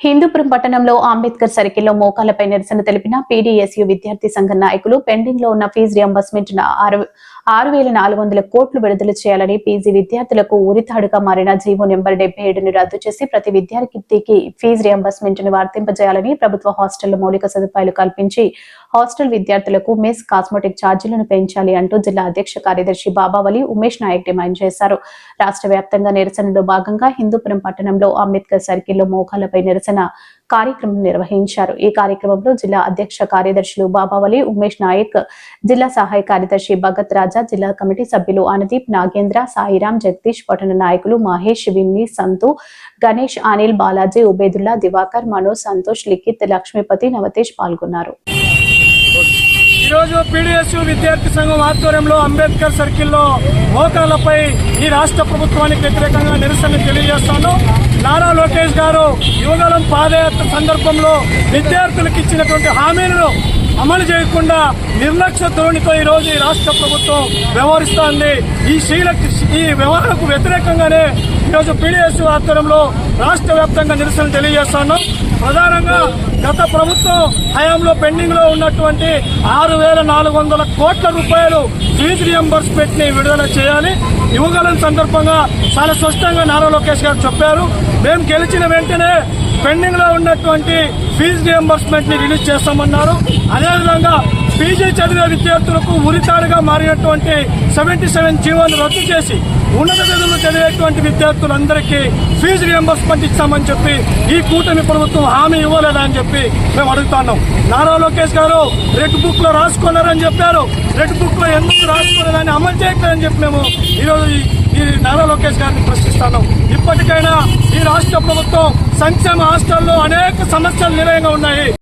హిందూపురం పట్టణంలో అంబేద్కర్ సర్కిల్లో మోకాళ్లపై నిరసన తెలిపిన పీడీఎస్యూ విద్యార్థి సంఘం నాయకులు పెండింగ్ లో ఉన్న ఫీజు రియంబర్స్మెంట్ 6,400 కోట్లు విడుదల చేయాలని పీజీ విద్యార్థులకు ఉరితాడుగా మారిన జీవో నెంబర్ 77ను రద్దు చేసి ప్రతి విద్యార్థికి ఫీజు రియంబర్స్మెంట్ ను వర్తింపజేయాలని ప్రభుత్వ హాస్టల్లో మౌలిక సదుపాయాలు కల్పించి హాస్టల్ విద్యార్థులకు మెస్ కాస్మెటిక్ ఛార్జీలను పెంచాలి అంటూ జిల్లా అధ్యక్ష కార్యదర్శి బాబావలి ఉమేష్ నాయక్ డిమాండ్ చేశారు. రాష్ట్ర వ్యాప్తంగా నిరసనలో భాగంగా హిందూపురం పట్టణంలో అంబేద్కర్ సర్కిల్లో మోకాళ్లపై నిరసన కార్యక్రమం నిర్వహించారు. ఈ కార్యక్రమంలో జిల్లా అధ్యక్ష కార్యదర్శులు బాబావలి ఉమేష్ నాయక్, జిల్లా సహాయ కార్యదర్శి భగత్ రాజా, జిల్లా కమిటీ సభ్యులు అనుదీప్, నాగేంద్ర, సాయిరాం, జగదీష్, పట్టణ నాయకులు మహేష్, విన్ని, సంతు, గణేష్, అనిల్, బాలాజీ, ఉబేదుల్లా, దివాకర్, మనోజ్, సంతోష్, లిఖిత్, లక్ష్మీపతి, నవతేష్ పాల్గొన్నారు. ఈరోజు పీడీఎస్యూ విద్యార్థి సంఘం ఆధ్వర్యంలో అంబేద్కర్ సర్కిల్లో మోకాళ్లపై ఈ రాష్ట్ర ప్రభుత్వానికి వ్యతిరేకంగా నిరసన తెలియజేస్తాను. నారా లోకేష్ గారు యువగలం పాదయాత్ర సందర్భంలో విద్యార్థులకు ఇచ్చినటువంటి హామీలను అమలు చేయకుండా నిర్లక్ష్య ధోరణితో ఈరోజు ఈ రాష్ట్ర ప్రభుత్వం వ్యవహరిస్తోంది. ఈ వ్యవహారకు వ్యతిరేకంగానే ఈరోజు పీడీఎస్యూ ఆధ్వర్యంలో రాష్ట్ర వ్యాప్తంగా నిరసన తెలియజేస్తాను. ప్రధానంగా గత ప్రభుత్వం హయాంలో పెండింగ్ లో ఉన్నటువంటి 6,400 కోట్ల రూపాయలు ఫీజు రియంబర్స్మెంట్ ని విడుదల చేయాలి. యువగలం సందర్భంగా చాలా స్పష్టంగా నారా లోకేష్ గారు చెప్పారు. మేము గెలిచిన వెంటనే పెండింగ్ లో ఉన్నటువంటి ఫీజు రియంబర్స్మెంట్ ని రిలీజ్ చేస్తామన్నారు. అదేవిధంగా పీజీ చదివే విద్యార్థులకు ఉరితాడుగా మారినటువంటి 77 జీవోను రద్దు చేసి ఉన్నత చదువులు చదివేటువంటి విద్యార్థులందరికీ ఫీజు రియంబర్స్మెంట్ ఇస్తామని చెప్పి ఈ కూటమి ప్రభుత్వం హామీ ఇవ్వలేదా అని చెప్పి మేము అడుగుతున్నాం. నారా లోకేష్ గారు రెడ్ బుక్ లో రాసుకున్నారని చెప్పారు. రెడ్ బుక్ లో ఎందుకు రాసుకున్నారని అమలు చేయట్లేదని చెప్పి మేము ఈరోజు ఈ నారా లోకేష్ గారిని ప్రశ్నిస్తున్నాం. ఇప్పటికైనా ఈ రాష్ట్ర ప్రభుత్వం సంక్షేమ హాస్టల్లో అనేక సమస్యలు నిలయంగా ఉన్నాయి.